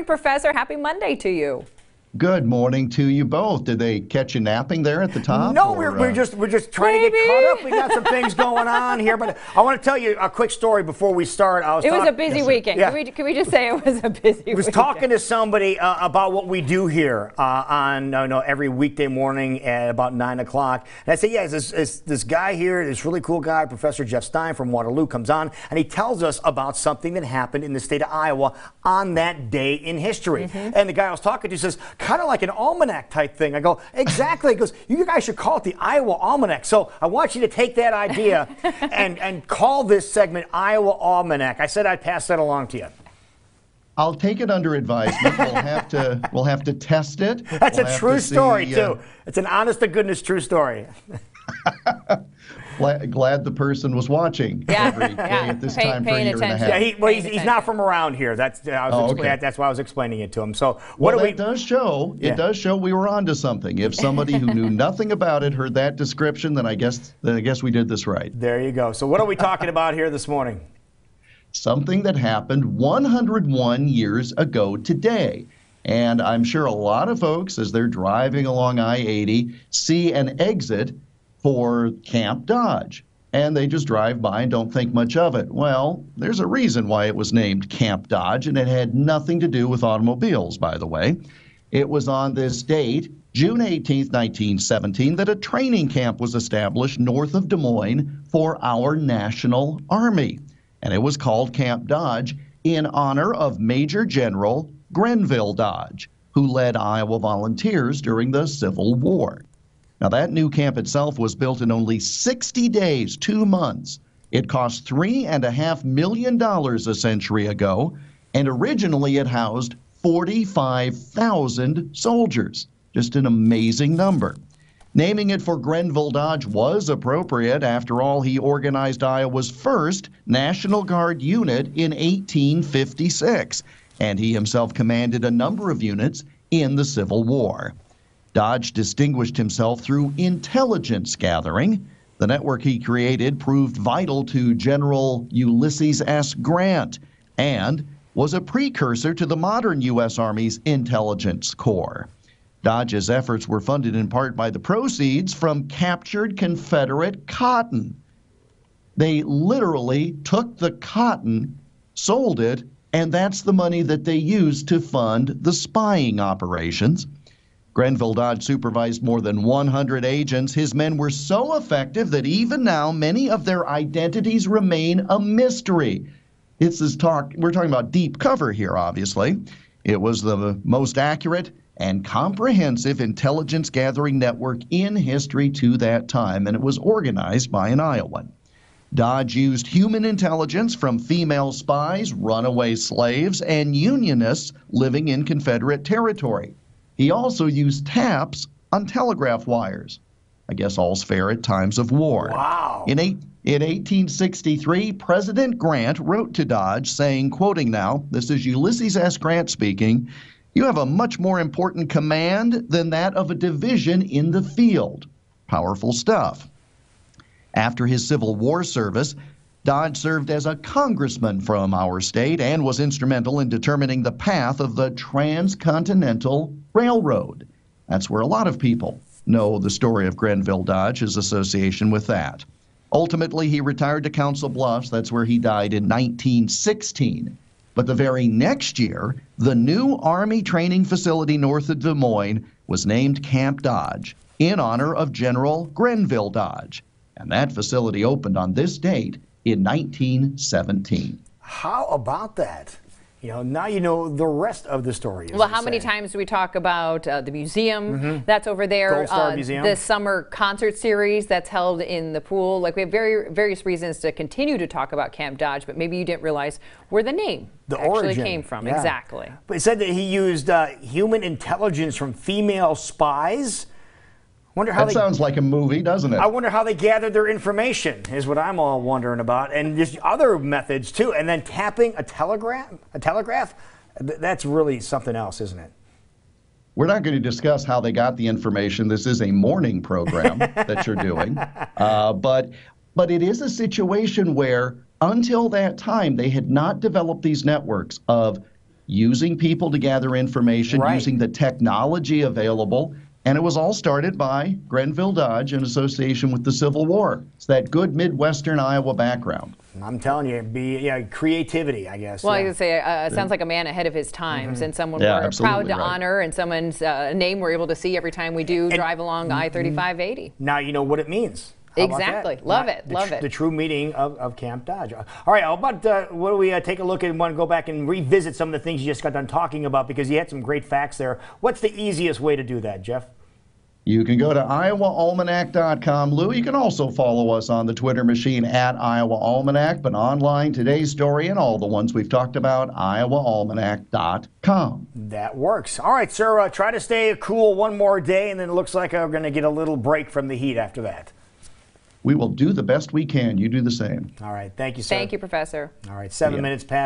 Professor. Happy Monday to you. Good morning to you both. Did they catch you napping there at the top? No, we're just trying to get caught up. We got some things going on here, but I want to tell you a quick story before we start. It was a busy weekend. Yeah. Can we just say it was a busy weekend? I was talking to somebody about what we do here on every weekday morning at about 9 o'clock. And I say, yeah, this guy here, this really cool guy, Professor Jeff Stein from Waterloo, comes on and he tells us about something that happened in the state of Iowa on that day in history. And the guy I was talking to says, kind of like an almanac type thing. I go, exactly. He goes, you guys should call it the Iowa Almanac. So I want you to take that idea and call this segment Iowa Almanac. I said I'd pass that along to you. I'll take it under advisement. We'll have to test it. That's a true story too. It's an honest to goodness true story. Glad the person was watching every day at this time for a year and a half. Yeah, he's not from around here. That's that's why I was explaining it to him. So it does show we were onto something. If somebody who knew nothing about it heard that description, then I guess we did this right. There you go. So what are we talking about here this morning? Something that happened 101 years ago today. And I'm sure a lot of folks, as they're driving along I-80, see an exit for Camp Dodge, and they just drive by and don't think much of it. Well, there's a reason why it was named Camp Dodge, and it had nothing to do with automobiles, by the way. It was on this date, June 18th, 1917, that a training camp was established north of Des Moines for our National Army, and it was called Camp Dodge in honor of Major General Grenville Dodge, who led Iowa volunteers during the Civil War. Now, that new camp itself was built in only 60 days, 2 months. It cost $3.5 million a century ago, and originally it housed 45,000 soldiers. Just an amazing number. Naming it for Grenville Dodge was appropriate. After all, he organized Iowa's first National Guard unit in 1856, and he himself commanded a number of units in the Civil War. Dodge distinguished himself through intelligence gathering. The network he created proved vital to General Ulysses S. Grant and was a precursor to the modern U.S. Army's Intelligence Corps. Dodge's efforts were funded in part by the proceeds from captured Confederate cotton. They literally took the cotton, sold it, and that's the money that they used to fund the spying operations. Grenville Dodge supervised more than 100 agents. His men were so effective that even now many of their identities remain a mystery. We're talking about deep cover here, obviously. It was the most accurate and comprehensive intelligence gathering network in history to that time, and it was organized by an Iowan. Dodge used human intelligence from female spies, runaway slaves, and Unionists living in Confederate territory. He also used taps on telegraph wires. I guess all's fair at times of war. Wow. In 1863, President Grant wrote to Dodge saying, quoting now, this is Ulysses S. Grant speaking, "You have a much more important command than that of a division in the field." Powerful stuff. After his Civil War service, Dodge served as a congressman from our state and was instrumental in determining the path of the Transcontinental Railroad. That's where a lot of people know the story of Grenville Dodge, his association with that. Ultimately, he retired to Council Bluffs. That's where he died in 1916. But the very next year, the new Army training facility north of Des Moines was named Camp Dodge in honor of General Grenville Dodge. And that facility opened on this date in 1917. How about that? Now you know the rest of the story. Well, how many times do we talk about the museum that's over there? Gold Star Museum. The summer concert series that's held in the pool. Like, we have various reasons to continue to talk about Camp Dodge, but maybe you didn't realize where the name actually came from. Yeah. Exactly. But it said that he used human intelligence from female spies. That sounds like a movie, doesn't it? I wonder how they gathered their information, is what I'm all wondering about. And there's other methods, too. And then tapping a telegraph, that's really something else, isn't it? We're not going to discuss how they got the information. This is a morning program that you're doing. But it is a situation where, until that time, they had not developed these networks of using people to gather information, using the technology available. And it was all started by Grenville Dodge in association with the Civil War. It's that good Midwestern Iowa background. I'm telling you, creativity, I guess. Well, I would say it sounds like a man ahead of his times, and someone we're proud to honor, and someone's name we're able to see every time we do drive along I-3580. Now you know what it means. Exactly. Love it. Love it. The true meaning of Camp Dodge. All right, how about what do we take a look at and want to go back and revisit some of the things you just got done talking about, because you had some great facts there. What's the easiest way to do that, Jeff? You can go to iowaalmanac.com. Lou, you can also follow us on the Twitter machine at Iowa Almanac, but online, today's story and all the ones we've talked about, iowaalmanac.com. That works. All right, sir, try to stay cool one more day, and then it looks like we're going to get a little break from the heat after that. We will do the best we can. You do the same. All right. Thank you, sir. Thank you, Professor. All right. 7 minutes past.